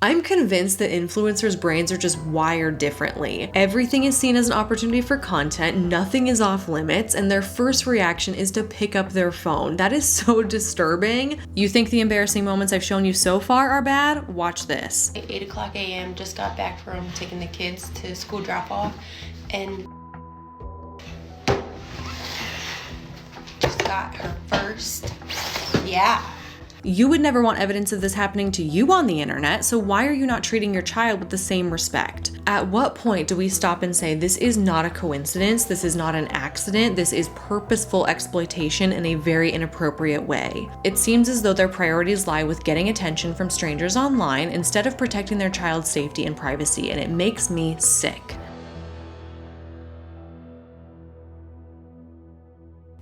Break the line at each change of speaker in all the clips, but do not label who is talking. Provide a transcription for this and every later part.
I'm convinced that influencers' brains are just wired differently. Everything is seen as an opportunity for content, nothing is off limits, and their first reaction is to pick up their phone. That is so disturbing. You think the embarrassing moments I've shown you so far are bad? Watch this.
8 o'clock a.m. just got back from taking the kids to school drop off and just got her first,
You would never want evidence of this happening to you on the internet, so why are you not treating your child with the same respect? At what point do we stop and say, this is not a coincidence, this is not an accident, this is purposeful exploitation in a very inappropriate way? It seems as though their priorities lie with getting attention from strangers online instead of protecting their child's safety and privacy, and it makes me sick.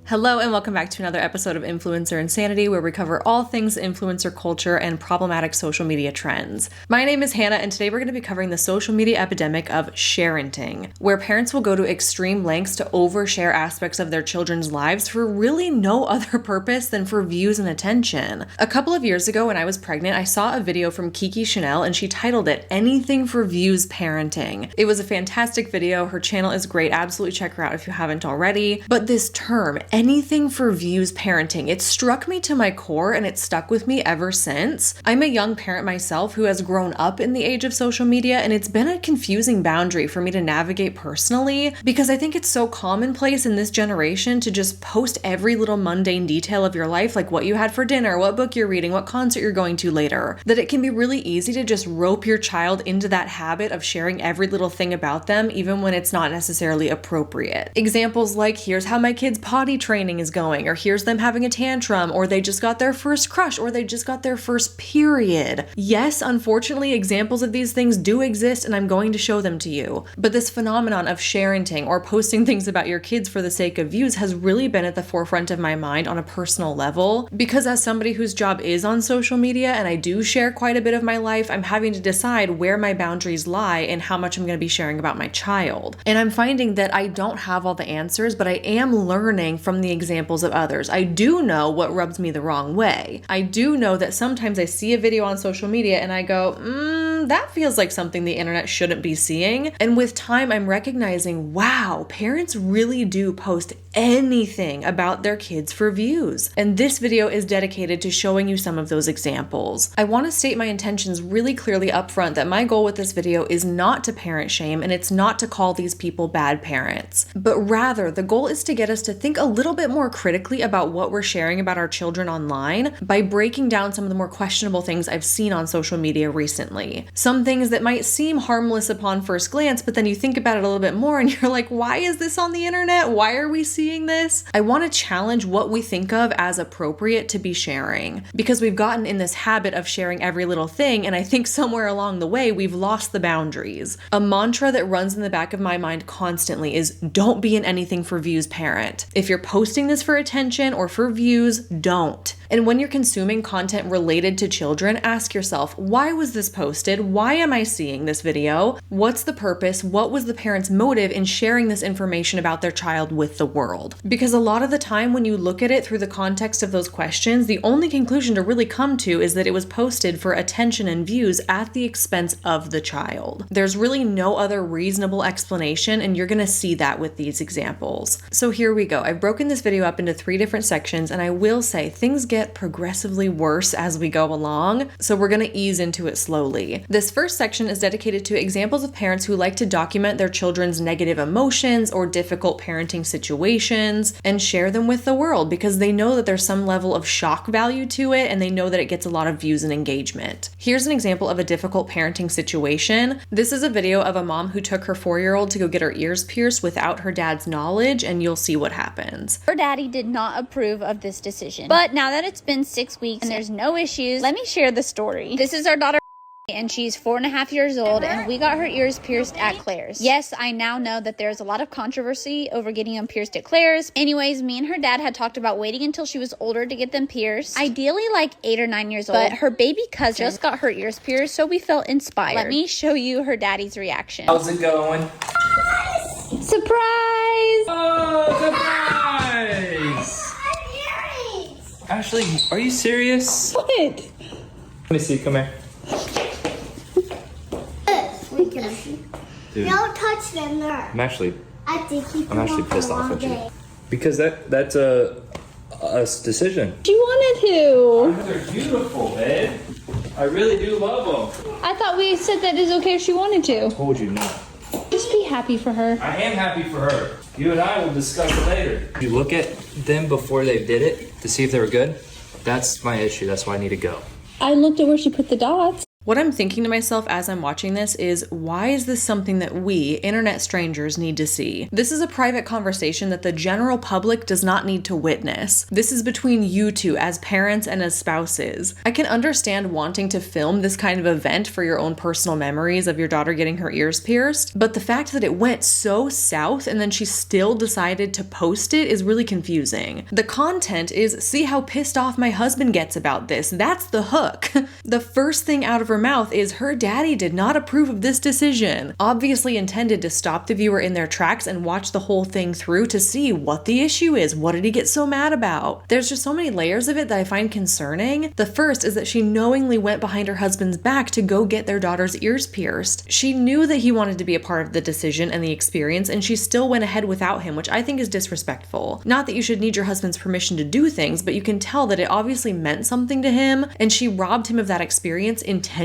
Hello and welcome back to another episode of Influencer Insanity, where we cover all things influencer culture and problematic social media trends. My name is Hannah, and today we're going to be covering the social media epidemic of sharenting, where parents will go to extreme lengths to overshare aspects of their children's lives for really no other purpose than for views and attention. A couple of years ago when I was pregnant, I saw a video from Kiki Chanel and she titled it "Anything for Views Parenting." It was a fantastic video. Her channel is great. Absolutely check her out if you haven't already. But this term, anything for views parenting, it struck me to my core and it stuck with me ever since. I'm a young parent myself who has grown up in the age of social media, and it's been a confusing boundary for me to navigate personally because I think it's so commonplace in this generation to just post every little mundane detail of your life, like what you had for dinner, what book you're reading, what concert you're going to later, that it can be really easy to just rope your child into that habit of sharing every little thing about them, even when it's not necessarily appropriate. Examples like, here's how my kid's potty training is going, or here's them having a tantrum, or they just got their first crush, or they just got their first period. Yes, unfortunately, examples of these things do exist, and I'm going to show them to you. But this phenomenon of sharenting or posting things about your kids for the sake of views has really been at the forefront of my mind on a personal level, because as somebody whose job is on social media and I do share quite a bit of my life, I'm having to decide where my boundaries lie and how much I'm going to be sharing about my child. And I'm finding that I don't have all the answers, but I am learning from the examples of others. I do know what rubs me the wrong way. I do know that sometimes I see a video on social media and I go, that feels like something the internet shouldn't be seeing. And with time, I'm recognizing, wow, parents really do post anything about their kids for views. And this video is dedicated to showing you some of those examples. I want to state my intentions really clearly up front that my goal with this video is not to parent shame, and it's not to call these people bad parents, but rather the goal is to get us to think a little bit more critically about what we're sharing about our children online by breaking down some of the more questionable things I've seen on social media recently. Some things that might seem harmless upon first glance, but then you think about it a little bit more and you're like, why is this on the internet? Why are we seeing this? I want to challenge what we think of as appropriate to be sharing, because we've gotten in this habit of sharing every little thing, and I think somewhere along the way we've lost the boundaries. A mantra that runs in the back of my mind constantly is, don't be an anything for views parent. If you're posting this for attention or for views, don't. And when you're consuming content related to children, ask yourself, why was this posted? Why am I seeing this video? What's the purpose? What was the parent's motive in sharing this information about their child with the world? Because a lot of the time when you look at it through the context of those questions, the only conclusion to really come to is that it was posted for attention and views at the expense of the child. There's really no other reasonable explanation, and you're gonna see that with these examples. So here we go. I've broken this video up into 3 different sections, and I will say things get progressively worse as we go along, so we're gonna ease into it slowly. This first section is dedicated to examples of parents who like to document their children's negative emotions or difficult parenting situations and share them with the world because they know that there's some level of shock value to it, and they know that it gets a lot of views and engagement. Here's an example of a difficult parenting situation. This is a video of a mom who took her 4-year-old to go get her ears pierced without her dad's knowledge, and you'll see what happens.
Her daddy did not approve of this decision, but now that it's been 6 weeks and there's no issues, let me share the story. This is our daughter, and she's 4.5 years old, and we got her ears pierced at Claire's. Yes, I now know that there's a lot of controversy over getting them pierced at Claire's. Anyways, me and her dad had talked about waiting until she was older to get them pierced, ideally like 8 or 9 years old, but her baby cousin just got her ears pierced, so we felt inspired. Let me show you her daddy's reaction.
How's it going?
Surprise!
Oh, surprise! Ashley, are you serious?
What?
Let me see, come here.
Dude,
Don't touch the nerve.
I'm actually
I'm
actually pissed off at you. Because that's a decision.
She wanted to.
They're beautiful, babe. I really do love them.
I thought we said that it's okay if she wanted to.
Told you not.
Just be happy for her.
I am happy for her. You and I will discuss it later. You look at them before they did it to see if they were good. That's my issue. That's why I need to go.
I looked at where she put the dots.
What I'm thinking to myself as I'm watching this is, why is this something that we, internet strangers, need to see? This is a private conversation that the general public does not need to witness. This is between you two as parents and as spouses. I can understand wanting to film this kind of event for your own personal memories of your daughter getting her ears pierced, but the fact that it went so south and then she still decided to post it is really confusing. The content is, see how pissed off my husband gets about this. That's the hook. The first thing out of her mouth is her daddy did not approve of this decision, obviously intended to stop the viewer in their tracks and watch the whole thing through to see what the issue is. What did he get so mad about? There's just so many layers of it that I find concerning. The first is that she knowingly went behind her husband's back to go get their daughter's ears pierced. She knew that he wanted to be a part of the decision and the experience, and she still went ahead without him, which I think is disrespectful. Not that you should need your husband's permission to do things, but you can tell that it obviously meant something to him, and she robbed him of that experience intentionally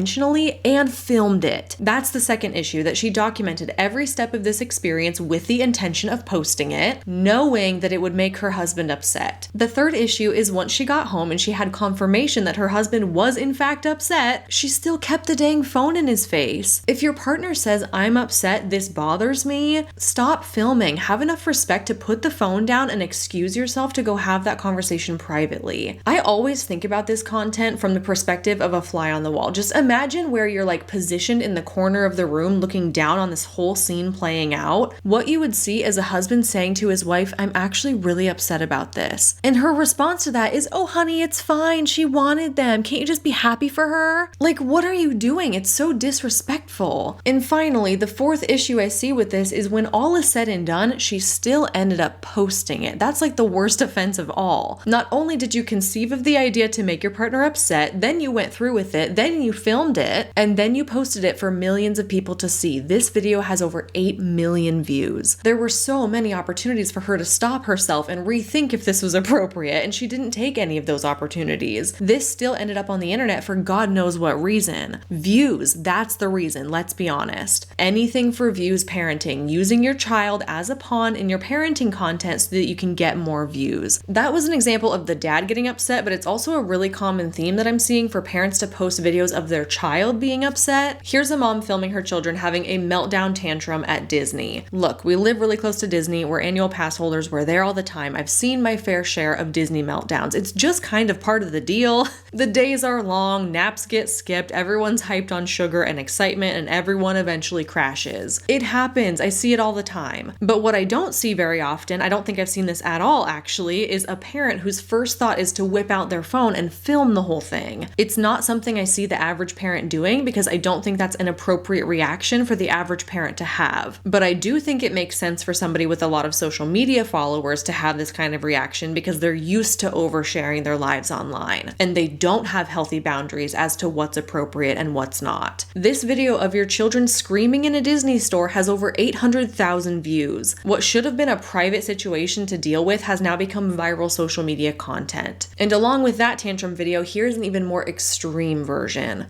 and filmed it. That's the second issue, that she documented every step of this experience with the intention of posting it, knowing that it would make her husband upset. The third issue is once she got home and she had confirmation that her husband was in fact upset, she still kept the dang phone in his face. If your partner says, I'm upset, this bothers me, stop filming. Have enough respect to put the phone down and excuse yourself to go have that conversation privately. I always think about this content from the perspective of a fly on the wall. Just imagine where you're like positioned in the corner of the room looking down on this whole scene playing out. What you would see is a husband saying to his wife, I'm actually really upset about this. And her response to that is, oh honey, it's fine. She wanted them. Can't you just be happy for her? Like, what are you doing? It's so disrespectful. And finally, the fourth issue I see with this is when all is said and done, she still ended up posting it. That's like the worst offense of all. Not only did you conceive of the idea to make your partner upset, then you went through with it, then you filmed it, and then you posted it for millions of people to see. This video has over 8 million views. There were so many opportunities for her to stop herself and rethink if this was appropriate, and she didn't take any of those opportunities. This still ended up on the internet for God knows what reason. Views, that's the reason, let's be honest. Anything for views parenting, using your child as a pawn in your parenting content so that you can get more views. That was an example of the dad getting upset, but it's also a really common theme that I'm seeing for parents to post videos of their child being upset. Here's a mom filming her children having a meltdown tantrum at Disney. Look, we live really close to Disney. We're annual pass holders. We're there all the time. I've seen my fair share of Disney meltdowns. It's just kind of part of the deal. The days are long, naps get skipped, everyone's hyped on sugar and excitement, and everyone eventually crashes. It happens. I see it all the time. But what I don't see very often, I don't think I've seen this at all actually, is a parent whose first thought is to whip out their phone and film the whole thing. It's not something I see the average parent doing because I don't think that's an appropriate reaction for the average parent to have. But I do think it makes sense for somebody with a lot of social media followers to have this kind of reaction because they're used to oversharing their lives online and they don't have healthy boundaries as to what's appropriate and what's not. This video of your children screaming in a Disney store has over 800,000 views. What should have been a private situation to deal with has now become viral social media content. And along with that tantrum video, here's an even more extreme version.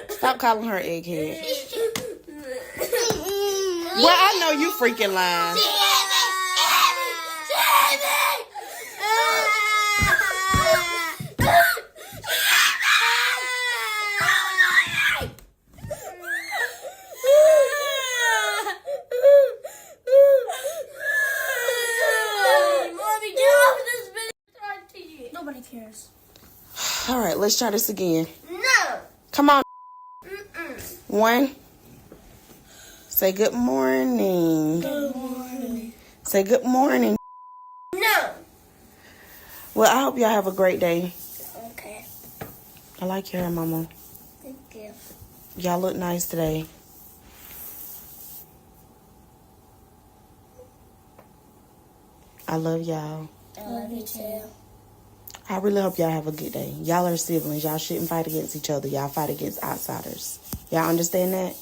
Stop calling her egghead. Well, I know you freaking lying.
Nobody cares.
All right, let's try this again.
No.
Come on. 1. Say good morning.
Good morning.
Say good morning.
No.
Well, I hope y'all have a great day.
Okay.
I like your hair, Mama.
Thank you.
Y'all look nice today. I love y'all.
I love you too.
I really hope y'all have a good day. Y'all are siblings. Y'all shouldn't fight against each other. Y'all fight against outsiders. Y'all understand that?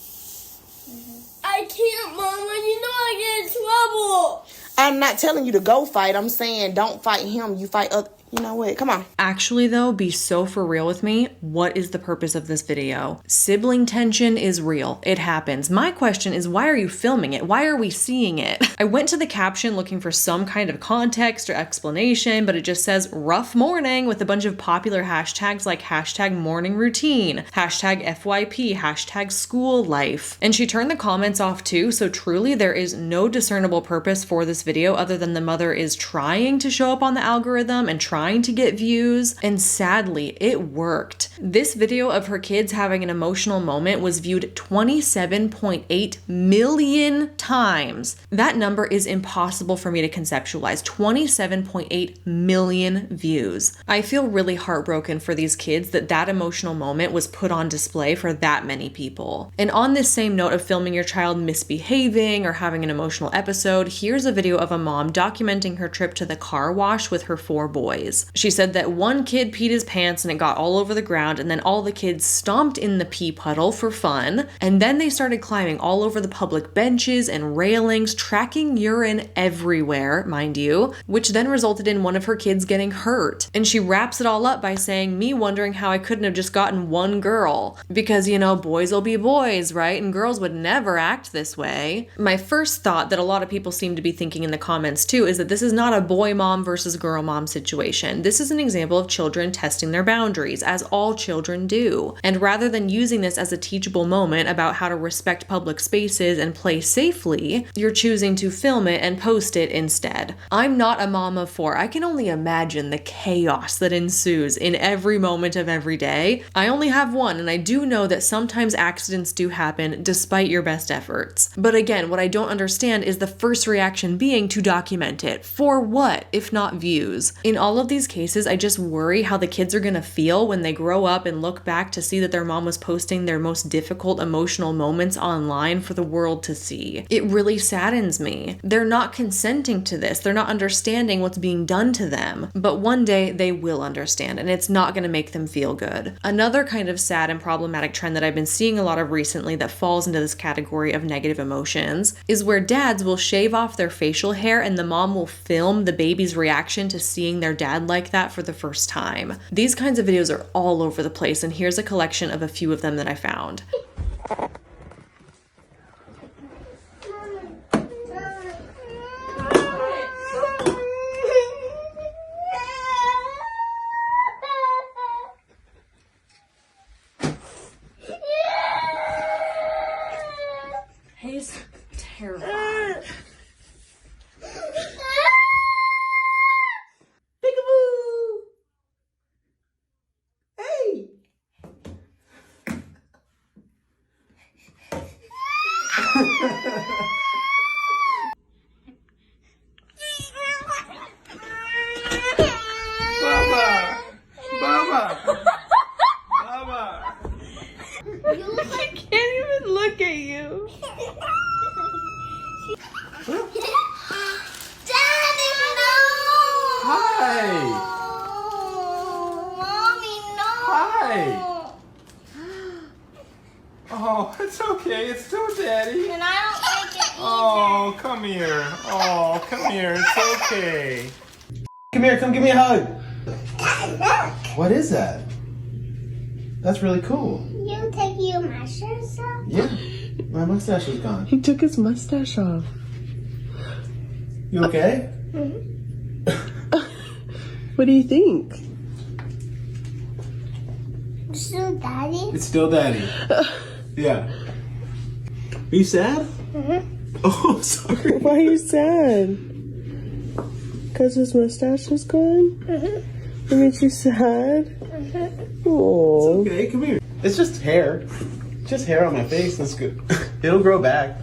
I can't, Mama. You know I get in trouble.
I'm not telling you to go fight. I'm saying don't fight him. You fight other. You know what? Come on.
Actually, though, be so for real with me. What is the purpose of this video? Sibling tension is real. It happens. My question is, why are you filming it? Why are we seeing it? I went to the caption looking for some kind of context or explanation, but it just says rough morning with a bunch of popular hashtags like hashtag morning routine, hashtag FYP, hashtag school life. And she turned the comments off too, so truly there is no discernible purpose for this video other than the mother is trying to show up on the algorithm and trying to get views, and sadly, it worked. This video of her kids having an emotional moment was viewed 27.8 million times. That number is impossible for me to conceptualize. 27.8 million views. I feel really heartbroken for these kids that emotional moment was put on display for that many people. And on this same note of filming your child misbehaving or having an emotional episode, here's a video of a mom documenting her trip to the car wash with her 4 boys. She said that one kid peed his pants and it got all over the ground, and then all the kids stomped in the pee puddle for fun, and then they started climbing all over the public benches and railings, tracking urine everywhere, mind you, which then resulted in one of her kids getting hurt. And she wraps it all up by saying, me wondering how I couldn't have just gotten one girl. Because, you know, boys will be boys, right? And girls would never act this way. My first thought that a lot of people seem to be thinking in the comments too is that this is not a boy mom versus girl mom situation. This is an example of children testing their boundaries, as all children do. And rather than using this as a teachable moment about how to respect public spaces and play safely, you're choosing to film it and post it instead. I'm not a mom of 4. I can only imagine the chaos that ensues in every moment of every day. I only have 1, and I do know that sometimes accidents do happen despite your best efforts. But again, what I don't understand is the first reaction being to document it. For what, if not views? In all of these cases, I just worry how the kids are gonna feel when they grow up and look back to see that their mom was posting their most difficult emotional moments online for the world to see. It really saddens me. They're not consenting to this. They're not understanding what's being done to them. But one day they will understand, and it's not gonna make them feel good. Another kind of sad and problematic trend that I've been seeing a lot of recently that falls into this category of negative emotions is where dads will shave off their facial hair and the mom will film the baby's reaction to seeing their dad like that for the first time. These kinds of videos are all over the place, and here's a collection of a few of them that I found. He's terrified.
I can't even look at you. Daddy, no!
Hi!
Mommy, no!
Hi! Oh, it's okay. It's still Daddy.
And I don't like it either.
Oh, come here. Oh, come here. It's okay. Come here. Come give me a hug. What is that? That's really cool.
You take your mustache off?
Yeah. My mustache is gone.
He took his mustache off.
You okay?
What do you think?
Still Daddy?
It's still Daddy. Yeah. Are you sad? Oh, sorry.
Why are you sad? Because his mustache is gone? It makes you sad? Oh.
Okay, come here. It's just hair. Just hair on my face. That's good. It'll grow back.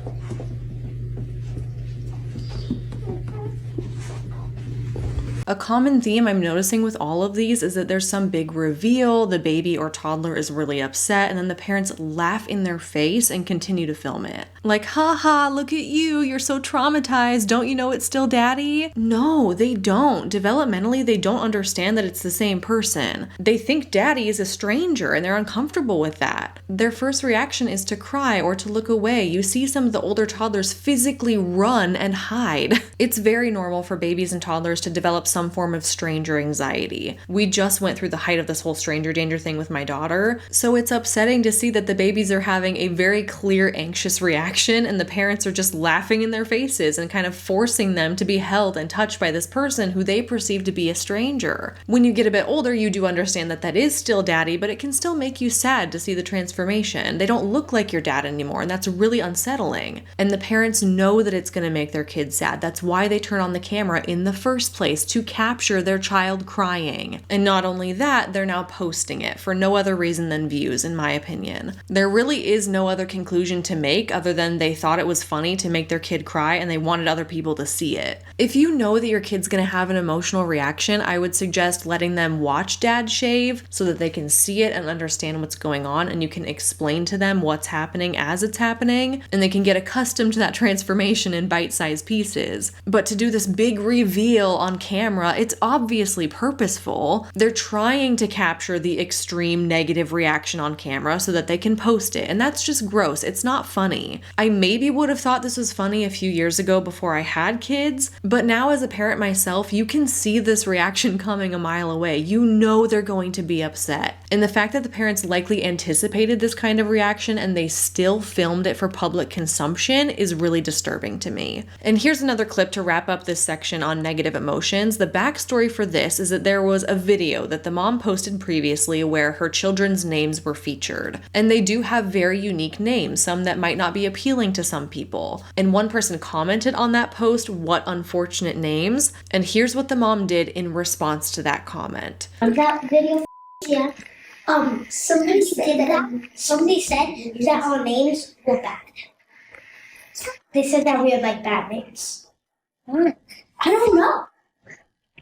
A common theme I'm noticing with all of these is that there's some big reveal, the baby or toddler is really upset, and then the parents laugh in their face and continue to film it. Like, haha, look at you, you're so traumatized, don't you know it's still daddy? No, they don't. Developmentally, they don't understand that it's the same person. They think daddy is a stranger and they're uncomfortable with that. Their first reaction is to cry or to look away. You see some of the older toddlers physically run and hide. It's very normal for babies and toddlers to develop some form of stranger anxiety. We just went through the height of this whole stranger danger thing with my daughter, so it's upsetting to see that the babies are having a very clear anxious reaction and the parents are just laughing in their faces and kind of forcing them to be held and touched by this person who they perceive to be a stranger. When you get a bit older, you do understand that that is still daddy, but it can still make you sad to see the transformation. They don't look like your dad anymore, and that's really unsettling. And the parents know that it's going to make their kids sad. That's why they turn on the camera in the first place, to capture their child crying. And not only that, they're now posting it for no other reason than views, in my opinion. There really is no other conclusion to make other than they thought it was funny to make their kid cry and they wanted other people to see it. If you know that your kid's going to have an emotional reaction, I would suggest letting them watch dad shave so that they can see it and understand what's going on, and you can explain to them what's happening as it's happening, and they can get accustomed to that transformation in bite-sized pieces. But to do this big reveal on camera, it's obviously purposeful. They're trying to capture the extreme negative reaction on camera so that they can post it, and that's just gross. It's not funny. I maybe would have thought this was funny a few years ago before I had kids, but now as a parent myself, you can see this reaction coming a mile away. You know they're going to be upset. And the fact that the parents likely anticipated this kind of reaction and they still filmed it for public consumption is really disturbing to me. And here's another clip to wrap up this section on negative emotions. The backstory for this is that there was a video that the mom posted previously where her children's names were featured. And they do have very unique names, some that might not be appealing to some people. And one person commented on that post, "What unfortunate names." And here's what the mom did in response to that comment.
That video, yeah. Somebody said that our names were bad. They said that we had like bad names. What? I don't know.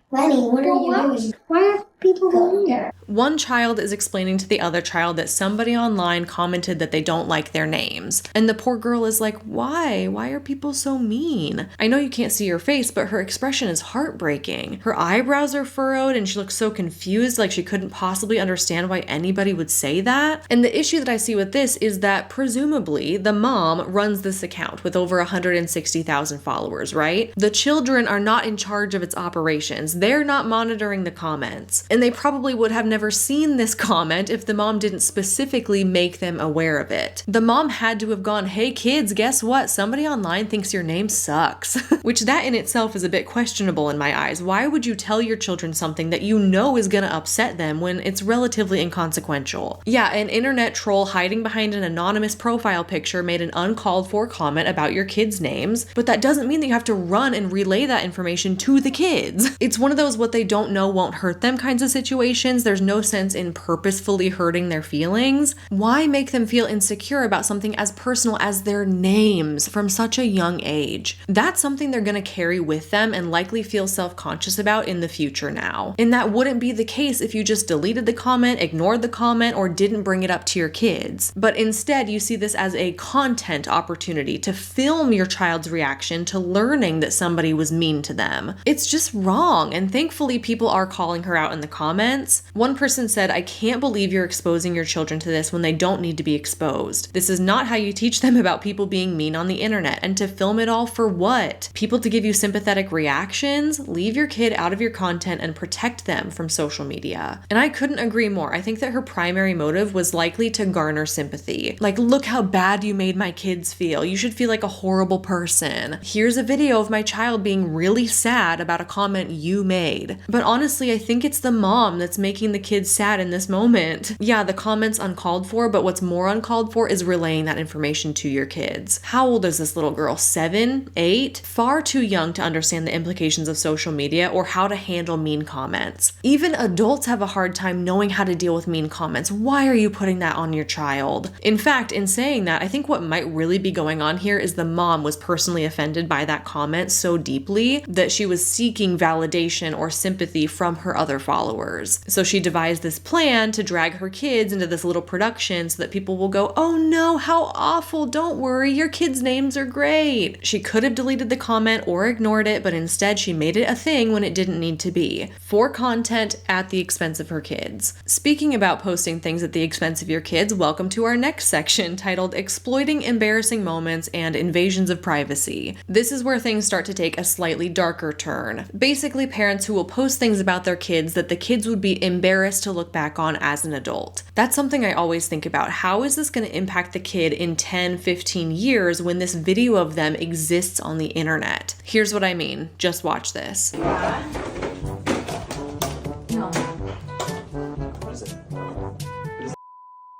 Lenny, what are you doing? Why are people going there?
One child is explaining to the other child that somebody online commented that they don't like their names. And the poor girl is like, why? Why are people so mean? I know you can't see her face, but her expression is heartbreaking. Her eyebrows are furrowed and she looks so confused, like she couldn't possibly understand why anybody would say that. And the issue that I see with this is that presumably the mom runs this account with over 160,000 followers, right? The children are not in charge of its operations. They're not monitoring the comments. And they probably would have never seen this comment if the mom didn't specifically make them aware of it. The mom had to have gone, hey kids, guess what? Somebody online thinks your name sucks. Which that in itself is a bit questionable in my eyes. Why would you tell your children something that you know is gonna upset them when it's relatively inconsequential? Yeah, an internet troll hiding behind an anonymous profile picture made an uncalled for comment about your kids' names, but that doesn't mean that you have to run and relay that information to the kids. It's one of those what they don't know won't hurt them kinds of situations. There's no sense in purposefully hurting their feelings. Why make them feel insecure about something as personal as their names from such a young age? That's something they're going to carry with them and likely feel self-conscious about in the future now. And that wouldn't be the case if you just deleted the comment, ignored the comment, or didn't bring it up to your kids. But instead, you see this as a content opportunity to film your child's reaction to learning that somebody was mean to them. It's just wrong, and thankfully people are calling her out in the comments. One person said, I can't believe you're exposing your children to this when they don't need to be exposed. This is not how you teach them about people being mean on the internet, and to film it all for what? People to give you sympathetic reactions? Leave your kid out of your content and protect them from social media. And I couldn't agree more. I think that her primary motive was likely to garner sympathy. Like, look how bad you made my kids feel. You should feel like a horrible person. Here's a video of my child being really sad about a comment you made. But honestly, I think it's the mom that's making the kid sad in this moment. Yeah, the comment's uncalled for, but what's more uncalled for is relaying that information to your kids. How old is this little girl? 7? 8? Far too young to understand the implications of social media or how to handle mean comments. Even adults have a hard time knowing how to deal with mean comments. Why are you putting that on your child? In fact, in saying that, I think what might really be going on here is the mom was personally offended by that comment so deeply that she was seeking validation or sympathy from her other followers. So she devised this plan to drag her kids into this little production so that people will go, oh no, how awful, don't worry, your kids' names are great. She could have deleted the comment or ignored it, but instead she made it a thing when it didn't need to be. For content at the expense of her kids. Speaking about posting things at the expense of your kids, welcome to our next section titled Exploiting Embarrassing Moments and Invasions of Privacy. This is where things start to take a slightly darker turn. Basically, parents who will post things about their kids that the kids would be embarrassed to look back on as an adult. That's something I always think about. How is this going to impact the kid in 10, 15 years when this video of them exists on the internet? Here's what I mean. Just watch this.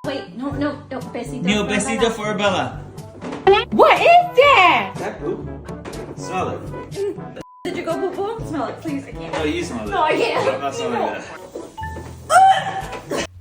Wait, no, besito.
New besito for Bella.
What is that?
That poop? Smell it.
Did you go poo-poo? Smell it, please. I can't.
No, you smell it.
No, I can't.
I'm not smelling that.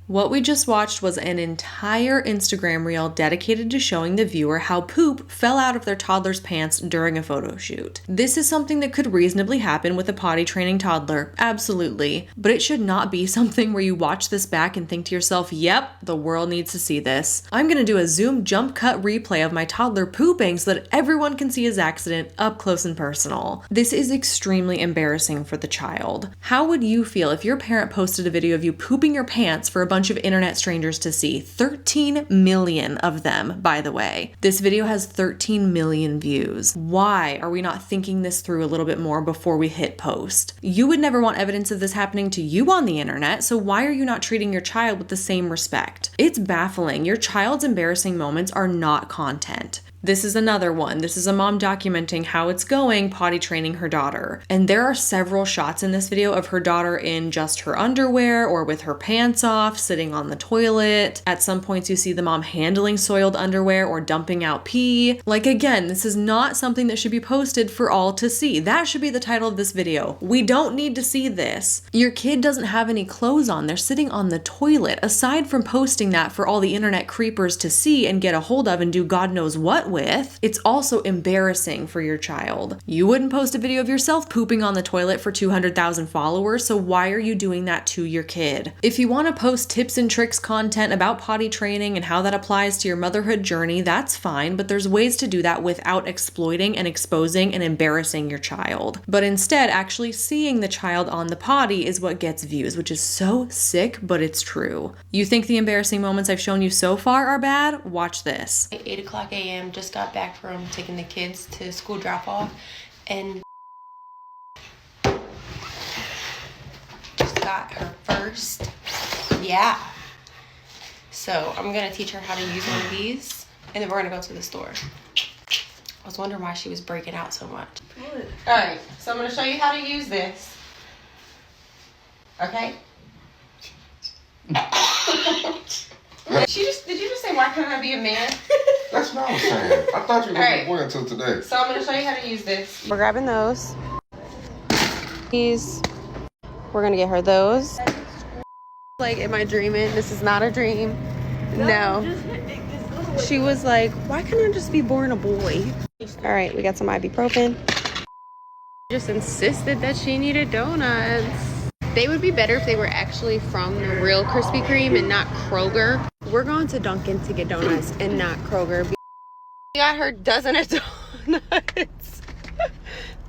What we just watched was an entire Instagram reel dedicated to showing the viewer how poop fell out of their toddler's pants during a photo shoot. This is something that could reasonably happen with a potty training toddler, absolutely, but it should not be something where you watch this back and think to yourself, yep, the world needs to see this. I'm gonna do a zoom jump cut replay of my toddler pooping so that everyone can see his accident up close and personal. This is extremely embarrassing for the child. How would you feel if your parent posted a video of you pooping your pants for a bunch of internet strangers to see? 13 million of them, by the way. This video has 13 million views. Why are we not thinking this through a little bit more before we hit post? You would never want evidence of this happening to you on the internet, so why are you not treating your child with the same respect? It's baffling. Your child's embarrassing moments are not content. This is another one. This is a mom documenting how it's going potty training her daughter. And there are several shots in this video of her daughter in just her underwear or with her pants off, sitting on the toilet. At some points you see the mom handling soiled underwear or dumping out pee. Like, again, this is not something that should be posted for all to see. That should be the title of this video. We don't need to see this. Your kid doesn't have any clothes on. They're sitting on the toilet. Aside from posting that for all the internet creepers to see and get a hold of and do God knows what with, it's also embarrassing for your child. You wouldn't post a video of yourself pooping on the toilet for 200,000 followers, so why are you doing that to your kid? If you want to post tips and tricks content about potty training and how that applies to your motherhood journey, that's fine, but there's ways to do that without exploiting and exposing and embarrassing your child. But instead, actually seeing the child on the potty is what gets views, which is so sick, but it's true. You think the embarrassing moments I've shown you so far are bad? Watch this.
8 o'clock a.m. just got back from taking the kids to school drop off and just got her first. Yeah. So I'm gonna teach her how to use one of these and then we're gonna go to the store. I was wondering why she was breaking out so much. Alright, so I'm gonna show you how to use this. Okay? Did you just say why can't I be a man?
That's what I was saying. I thought you were a boy until today.
So I'm going to show you how to use this. We're grabbing those. We're going to get her those. Like, am I dreaming? This is not a dream. No. She was like, why can't I just be born a boy? All right, we got some ibuprofen. Just insisted that she needed donuts. They would be better if they were actually from the real Krispy Kreme and not Kroger. We're going to Dunkin' to get donuts and not Kroger. We got her dozen of donuts.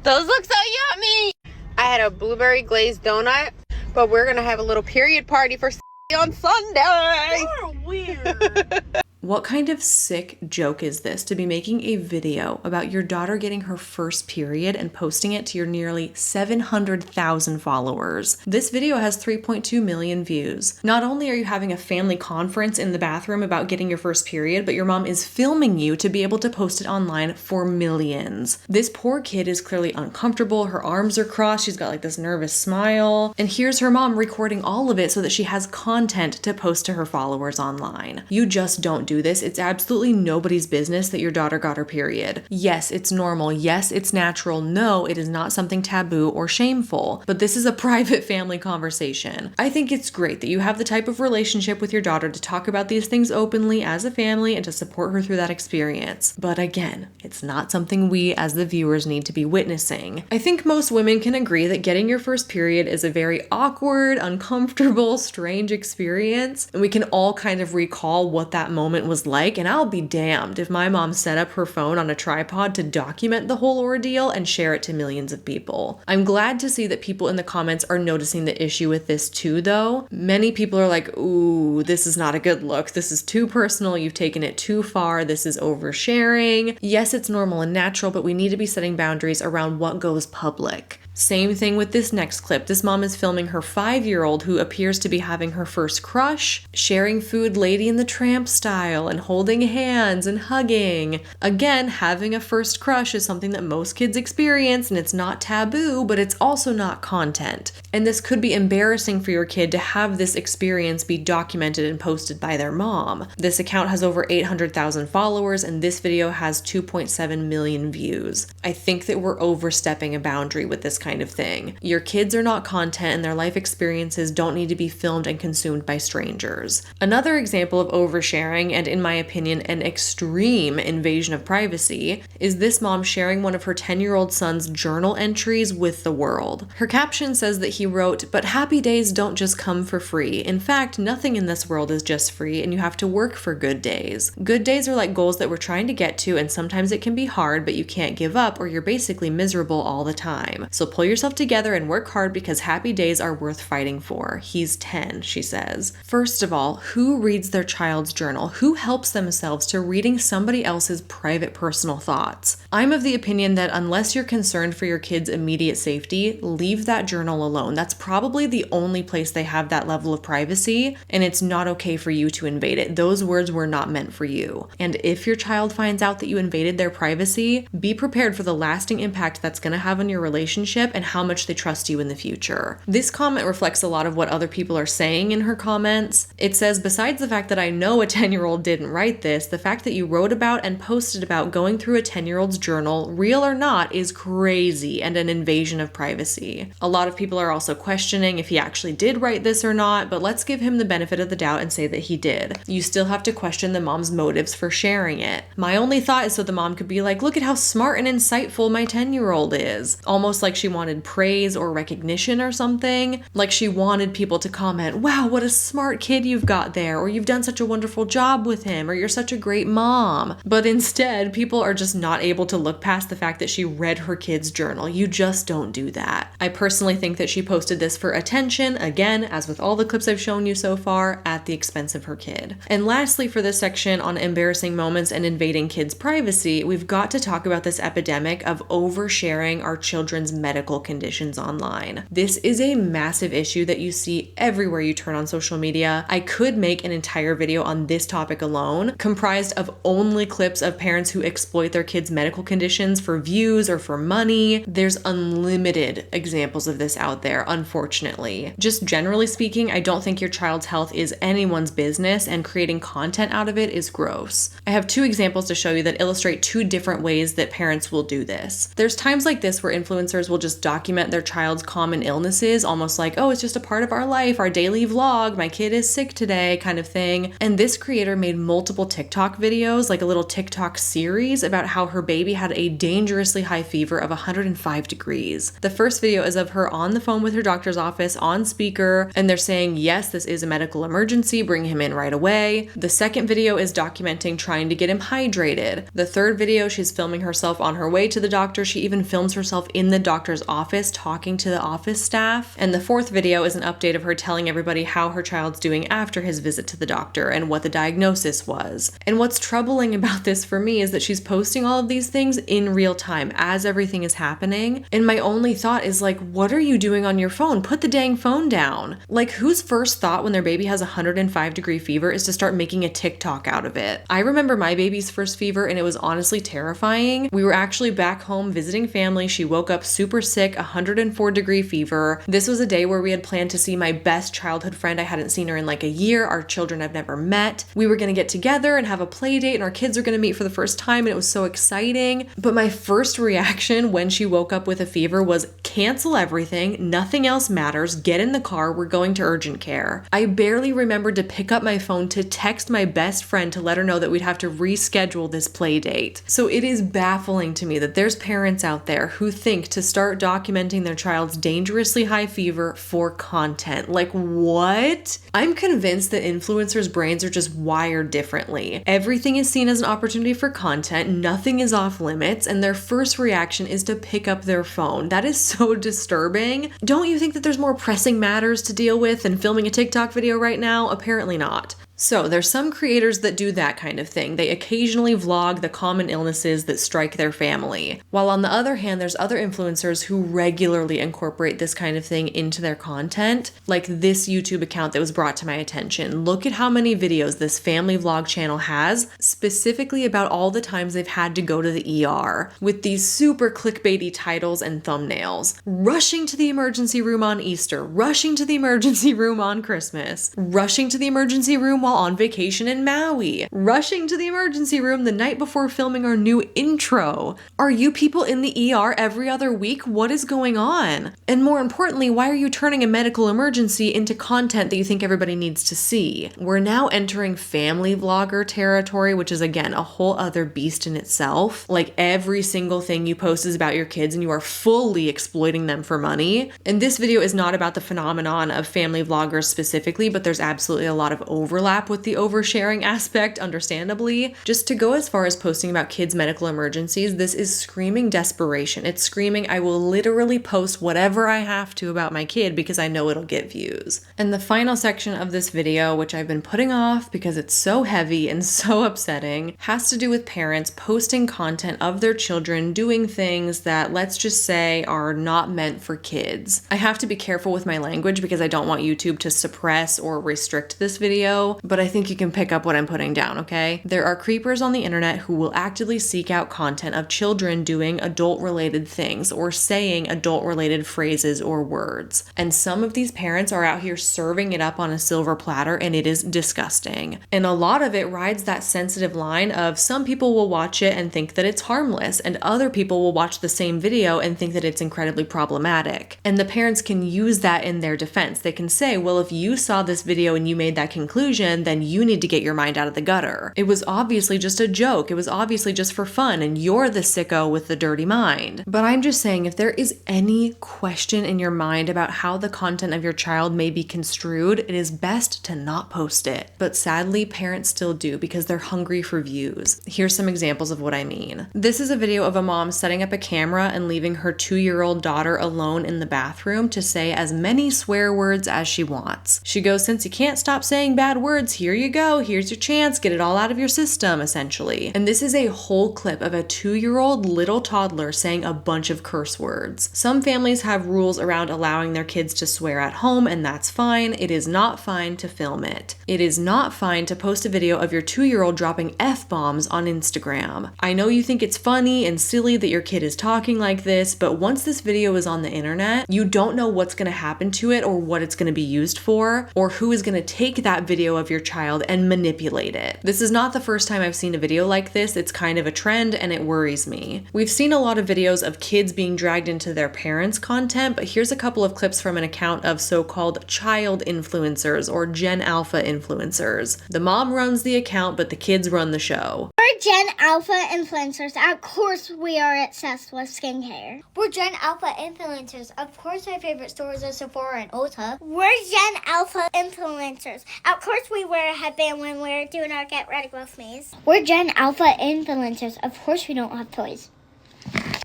Those look so yummy. I had a blueberry glazed donut, but we're going to have a little period party for on Sunday. You're weird.
What kind of sick joke is this to be making a video about your daughter getting her first period and posting it to your nearly 700,000 followers? This video has 3.2 million views. Not only are you having a family conference in the bathroom about getting your first period, but your mom is filming you to be able to post it online for millions. This poor kid is clearly uncomfortable. Her arms are crossed. She's got like this nervous smile. And here's her mom recording all of it so that she has content to post to her followers online. You just don't do this. It's absolutely nobody's business that your daughter got her period. Yes, it's normal. Yes, it's natural. No, it is not something taboo or shameful. But this is a private family conversation. I think it's great that you have the type of relationship with your daughter to talk about these things openly as a family and to support her through that experience. But again, it's not something we as the viewers need to be witnessing. I think most women can agree that getting your first period is a very awkward, uncomfortable, strange experience, and we can all kind of recall what that moment was like, and I'll be damned if my mom set up her phone on a tripod to document the whole ordeal and share it to millions of people. I'm glad to see that people in the comments are noticing the issue with this too, though. Many people are like, ooh, this is not a good look. This is too personal. You've taken it too far. This is oversharing. Yes, it's normal and natural, but we need to be setting boundaries around what goes public. Same thing with this next clip. This mom is filming her 5-year-old who appears to be having her first crush, sharing food Lady and the Tramp style and holding hands and hugging. Again, having a first crush is something that most kids experience and it's not taboo, but it's also not content. And this could be embarrassing for your kid to have this experience be documented and posted by their mom. This account has over 800,000 followers and this video has 2.7 million views. I think that we're overstepping a boundary with this kind of thing. Your kids are not content and their life experiences don't need to be filmed and consumed by strangers. Another example of oversharing, and in my opinion, an extreme invasion of privacy, is this mom sharing one of her 10-year-old son's journal entries with the world. Her caption says that he wrote, "But happy days don't just come for free. In fact, nothing in this world is just free and you have to work for good days. Good days are like goals that we're trying to get to and sometimes it can be hard, but you can't give up or you're basically miserable all the time. So pull yourself together and work hard because happy days are worth fighting for. He's 10, she says. First of all, who reads their child's journal? Who helps themselves to reading somebody else's private personal thoughts? I'm of the opinion that unless you're concerned for your kid's immediate safety, leave that journal alone. That's probably the only place they have that level of privacy, and it's not okay for you to invade it. Those words were not meant for you. And if your child finds out that you invaded their privacy, be prepared for the lasting impact that's going to have on your relationship and how much they trust you in the future. This comment reflects a lot of what other people are saying in her comments. It says, besides the fact that I know a 10-year-old didn't write this, the fact that you wrote about and posted about going through a 10-year-old's journal, real or not, is crazy and an invasion of privacy. A lot of people are also questioning if he actually did write this or not, but let's give him the benefit of the doubt and say that he did. You still have to question the mom's motives for sharing it. My only thought is so the mom could be like, look at how smart and insightful my 10-year-old is. Almost like she wanted praise or recognition or something. Like she wanted people to comment, wow, what a smart kid you've got there, or you've done such a wonderful job with him, or you're such a great mom. But instead, people are just not able to look past the fact that she read her kid's journal. You just don't do that. I personally think that she posted this for attention, again, as with all the clips I've shown you so far, at the expense of her kid. And lastly, for this section on embarrassing moments and invading kids' privacy, we've got to talk about this epidemic of oversharing our children's medical conditions online. This is a massive issue that you see everywhere you turn on social media. I could make an entire video on this topic alone, comprised of only clips of parents who exploit their kids' medical conditions for views or for money. There's unlimited examples of this out there, unfortunately. Just generally speaking, I don't think your child's health is anyone's business, and creating content out of it is gross. I have 2 examples to show you that illustrate 2 different ways that parents will do this. There's times like this where influencers will just document their child's common illnesses, almost like, oh, it's just a part of our life, our daily vlog, my kid is sick today, kind of thing. And this creator made multiple TikTok videos, like a little TikTok series about how her baby baby had a dangerously high fever of 105 degrees. The first video is of her on the phone with her doctor's office on speaker, and they're saying, yes, this is a medical emergency, bring him in right away. The second video is documenting trying to get him hydrated. The third video, she's filming herself on her way to the doctor. She even films herself in the doctor's office talking to the office staff. And the fourth video is an update of her telling everybody how her child's doing after his visit to the doctor and what the diagnosis was. And what's troubling about this for me is that she's posting all of these things in real time as everything is happening. And my only thought is like, what are you doing on your phone? Put the dang phone down. Like, whose first thought when their baby has 105-degree fever is to start making a TikTok out of it? I remember my baby's first fever and it was honestly terrifying. We were actually back home visiting family. She woke up super sick, 104-degree fever. This was a day where we had planned to see my best childhood friend. I hadn't seen her in like a year. Our children I've never met. We were going to get together and have a play date and our kids are going to meet for the first time and it was so exciting. But my first reaction when she woke up with a fever was cancel everything. Nothing else matters. Get in the car. We're going to urgent care. I barely remembered to pick up my phone to text my best friend to let her know that we'd have to reschedule this play date. So it is baffling to me that there's parents out there who think to start documenting their child's dangerously high fever for content. Like, what? I'm convinced that influencers' brains are just wired differently. Everything is seen as an opportunity for content, nothing is off limits, and their first reaction is to pick up their phone. That is so disturbing. Don't you think that there's more pressing matters to deal with than filming a TikTok video right now? Apparently not. So there's some creators that do that kind of thing. They occasionally vlog the common illnesses that strike their family. While on the other hand, there's other influencers who regularly incorporate this kind of thing into their content, like this YouTube account that was brought to my attention. Look at how many videos this family vlog channel has, specifically about all the times they've had to go to the ER, with these super clickbaity titles and thumbnails. Rushing to the emergency room on Easter, rushing to the emergency room on Christmas, rushing to the emergency room while on vacation in Maui, rushing to the emergency room the night before filming our new intro. Are you people in the ER every other week? What is going on? And more importantly, why are you turning a medical emergency into content that you think everybody needs to see? We're now entering family vlogger territory, which is again a whole other beast in itself. Like, every single thing you post is about your kids and you are fully exploiting them for money. And this video is not about the phenomenon of family vloggers specifically, but there's absolutely a lot of overlap with the oversharing aspect, understandably. Just to go as far as posting about kids' medical emergencies, this is screaming desperation. It's screaming, I will literally post whatever I have to about my kid because I know it'll get views. And the final section of this video, which I've been putting off because it's so heavy and so upsetting, has to do with parents posting content of their children doing things that, let's just say, are not meant for kids. I have to be careful with my language because I don't want YouTube to suppress or restrict this video, but I think you can pick up what I'm putting down, okay? There are creepers on the internet who will actively seek out content of children doing adult-related things or saying adult-related phrases or words. And some of these parents are out here serving it up on a silver platter, and it is disgusting. And a lot of it rides that sensitive line of some people will watch it and think that it's harmless, and other people will watch the same video and think that it's incredibly problematic. And the parents can use that in their defense. They can say, well, if you saw this video and you made that conclusion, then you need to get your mind out of the gutter. It was obviously just a joke. It was obviously just for fun, and you're the sicko with the dirty mind. But I'm just saying, if there is any question in your mind about how the content of your child may be construed, it is best to not post it. But sadly, parents still do because they're hungry for views. Here's some examples of what I mean. This is a video of a mom setting up a camera and leaving her 2-year-old daughter alone in the bathroom to say as many swear words as she wants. She goes, since you can't stop saying bad words, here you go, here's your chance, get it all out of your system, essentially. And this is a whole clip of a 2-year-old little toddler saying a bunch of curse words. Some families have rules around allowing their kids to swear at home, and that's fine. It is not fine to film it. It is not fine to post a video of your 2-year-old dropping F-bombs on Instagram. I know you think it's funny and silly that your kid is talking like this, but once this video is on the internet, you don't know what's going to happen to it or what it's going to be used for, or who is going to take that video of your child and manipulate it. This is not the first time I've seen a video like this. It's kind of a trend and it worries me. We've seen a lot of videos of kids being dragged into their parents' content, but here's a couple of clips from an account of so-called child influencers or Gen Alpha influencers. The mom runs the account, but the kids run the show.
Why
We're Gen Alpha influencers. Of course, we are obsessed with skincare. We're Gen Alpha influencers. Of course, my favorite stores are Sephora and Ulta. We're Gen Alpha influencers. Of course, we wear a headband when we're doing our Get Ready With Me's. We're Gen Alpha influencers. Of course, we don't have toys.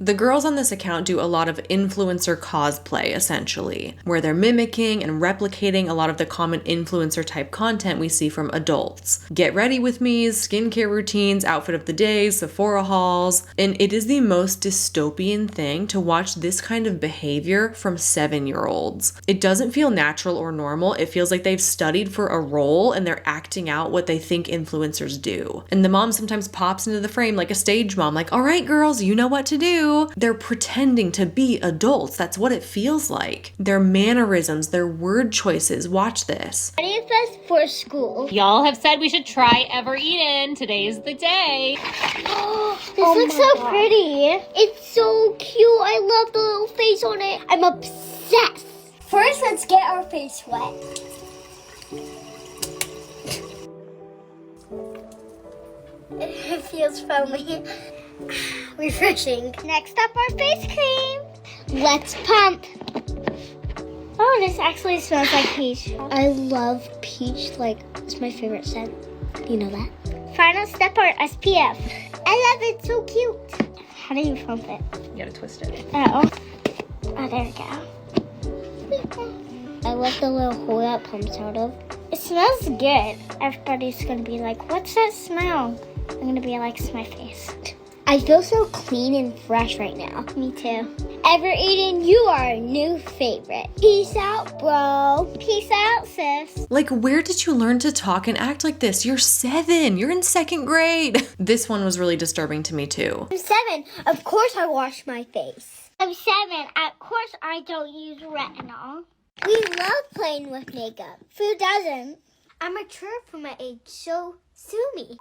The girls on this account do a lot of influencer cosplay, essentially, where they're mimicking and replicating a lot of the common influencer type content we see from adults. Get ready with me's, skincare routines, outfit of the day, Sephora hauls, and it is the most dystopian thing to watch this kind of behavior from 7-year-olds. It doesn't feel natural or normal. It feels like they've studied for a role and they're acting out what they think influencers do. And the mom sometimes pops into the frame like a stage mom, like, all right, girls, you know what to do. They're pretending to be adults. That's what it feels like. Their mannerisms, their word choices. Watch this.
Ready Fest for school.
Y'all have said we should try Ever Eaten. Today's the day.
This looks so pretty. It's so cute. I love the little face on it. I'm obsessed. First, let's get our face wet. It feels foamy. Refreshing. Next up, our face cream. Let's pump. Oh, this actually smells like peach. I love peach. Like, it's my favorite scent. You know that? Final step, our SPF. I love it. So cute. How do you pump it?
You gotta twist it.
Oh, there we go. I love the little hole that pumps out of. It smells good. Everybody's gonna be like, what's that smell? I'm gonna be like, it's my face. I feel so clean and fresh right now. Me too. Ever Eaten, you are a new favorite. Peace out, bro. Peace out, sis.
Like, where did you learn to talk and act like this? You're 7. You're in 2nd grade. This one was really disturbing to me too.
I'm 7. Of course I wash my face. I'm 7. Of course I don't use retinol. We love playing with makeup. Who doesn't? I'm mature for my age, so sue me.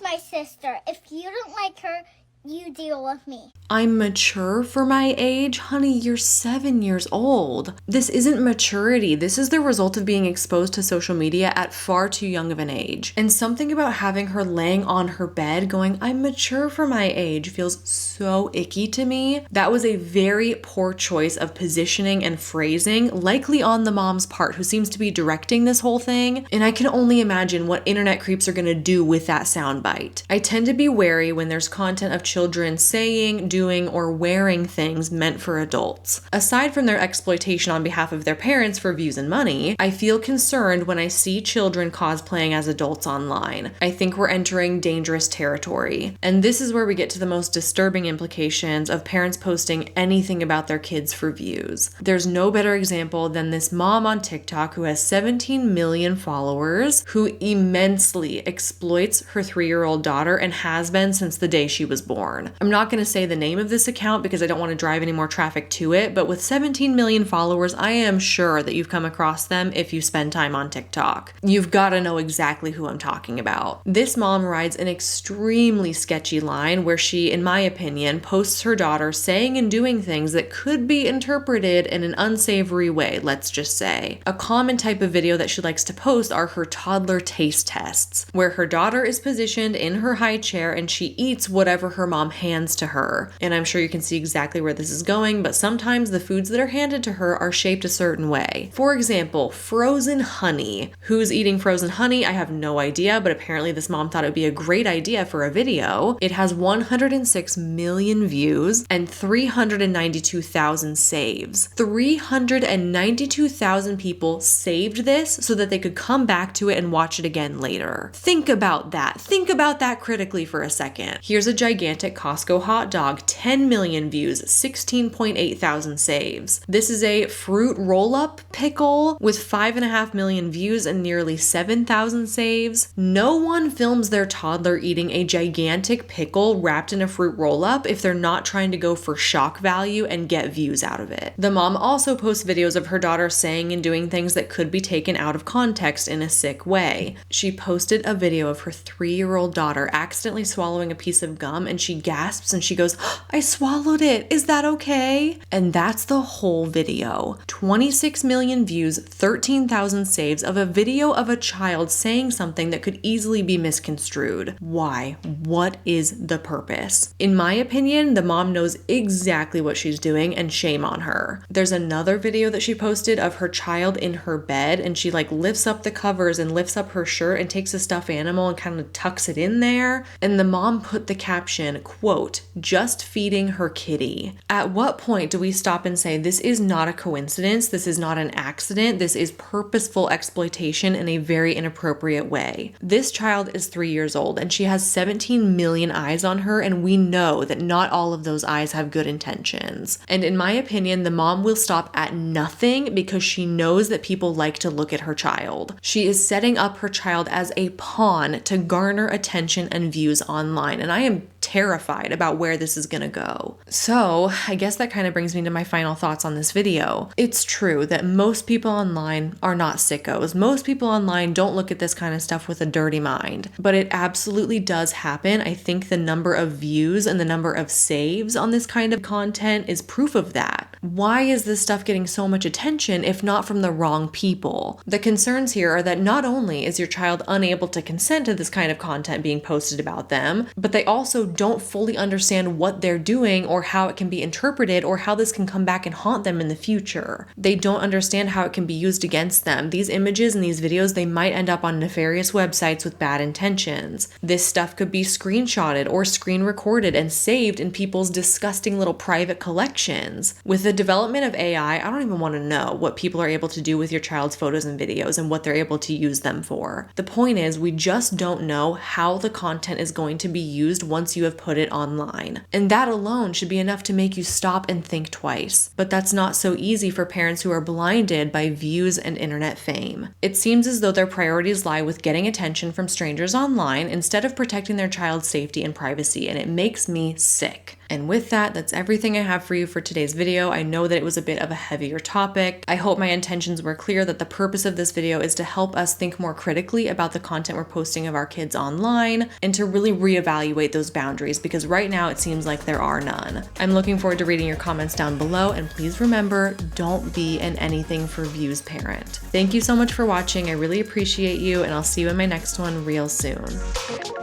My sister. If you don't like her, you deal with me.
I'm mature for my age? Honey, you're 7 years old. This isn't maturity. This is the result of being exposed to social media at far too young of an age. And something about having her laying on her bed going, I'm mature for my age, feels so icky to me. That was a very poor choice of positioning and phrasing, likely on the mom's part, who seems to be directing this whole thing. And I can only imagine what internet creeps are gonna do with that soundbite. I tend to be wary when there's content of children saying, doing, or wearing things meant for adults. Aside from their exploitation on behalf of their parents for views and money, I feel concerned when I see children cosplaying as adults online. I think we're entering dangerous territory. And this is where we get to the most disturbing implications of parents posting anything about their kids for views. There's no better example than this mom on TikTok who has 17 million followers, who immensely exploits her 3-year-old daughter and has been since the day she was born. I'm not going to say the name of this account because I don't want to drive any more traffic to it, but with 17 million followers, I am sure that you've come across them if you spend time on TikTok. You've got to know exactly who I'm talking about. This mom rides an extremely sketchy line where she, in my opinion, posts her daughter saying and doing things that could be interpreted in an unsavory way, let's just say. A common type of video that she likes to post are her toddler taste tests, where her daughter is positioned in her high chair and she eats whatever her mom hands to her. And I'm sure you can see exactly where this is going, but sometimes the foods that are handed to her are shaped a certain way. For example, frozen honey. Who's eating frozen honey? I have no idea, but apparently this mom thought it would be a great idea for a video. It has 106 million views and 392,000 saves. 392,000 people saved this so that they could come back to it and watch it again later. Think about that. Think about that critically for a second. Here's a gigantic Costco hot dog, 10 million views, 16.8 thousand saves. This is a fruit roll-up pickle with 5.5 million views and nearly 7,000 saves. No one films their toddler eating a gigantic pickle wrapped in a fruit roll-up if they're not trying to go for shock value and get views out of it. The mom also posts videos of her daughter saying and doing things that could be taken out of context in a sick way. She posted a video of her 3-year-old daughter accidentally swallowing a piece of gum, and she she gasps and she goes, "I swallowed it. Is that okay?" And that's the whole video. 26 million views, 13,000 saves of a video of a child saying something that could easily be misconstrued. Why? What is the purpose? In my opinion, the mom knows exactly what she's doing, and shame on her. There's another video that she posted of her child in her bed, and she like lifts up the covers and lifts up her shirt and takes a stuffed animal and kind of tucks it in there. And the mom put the caption, quote, "just feeding her kitty." At what point do we stop and say, this is not a coincidence, this is not an accident, this is purposeful exploitation in a very inappropriate way? This child is 3 years old and she has 17 million eyes on her, and we know that not all of those eyes have good intentions. And in my opinion, the mom will stop at nothing because she knows that people like to look at her child. She is setting up her child as a pawn to garner attention and views online, and I am terrified about where this is gonna go. So I guess that kind of brings me to my final thoughts on this video. It's true that most people online are not sickos. Most people online don't look at this kind of stuff with a dirty mind, but it absolutely does happen. I think the number of views and the number of saves on this kind of content is proof of that. Why is this stuff getting so much attention if not from the wrong people? The concerns here are that not only is your child unable to consent to this kind of content being posted about them, but they also don't fully understand what they're doing or how it can be interpreted or how this can come back and haunt them in the future. They don't understand how it can be used against them. These images and these videos, they might end up on nefarious websites with bad intentions. This stuff could be screenshotted or screen recorded and saved in people's disgusting little private collections. With the development of AI, I don't even want to know what people are able to do with your child's photos and videos and what they're able to use them for. The point is, we just don't know how the content is going to be used once you have put it online. And that alone should be enough to make you stop and think twice. But that's not so easy for parents who are blinded by views and internet fame. It seems as though their priorities lie with getting attention from strangers online instead of protecting their child's safety and privacy, and it makes me sick. And with that, that's everything I have for you for today's video. I know that it was a bit of a heavier topic. I hope my intentions were clear, that the purpose of this video is to help us think more critically about the content we're posting of our kids online and to really reevaluate those boundaries, because right now it seems like there are none. I'm looking forward to reading your comments down below, and please remember, don't be an anything for views parent. Thank you so much for watching. I really appreciate you, and I'll see you in my next one real soon.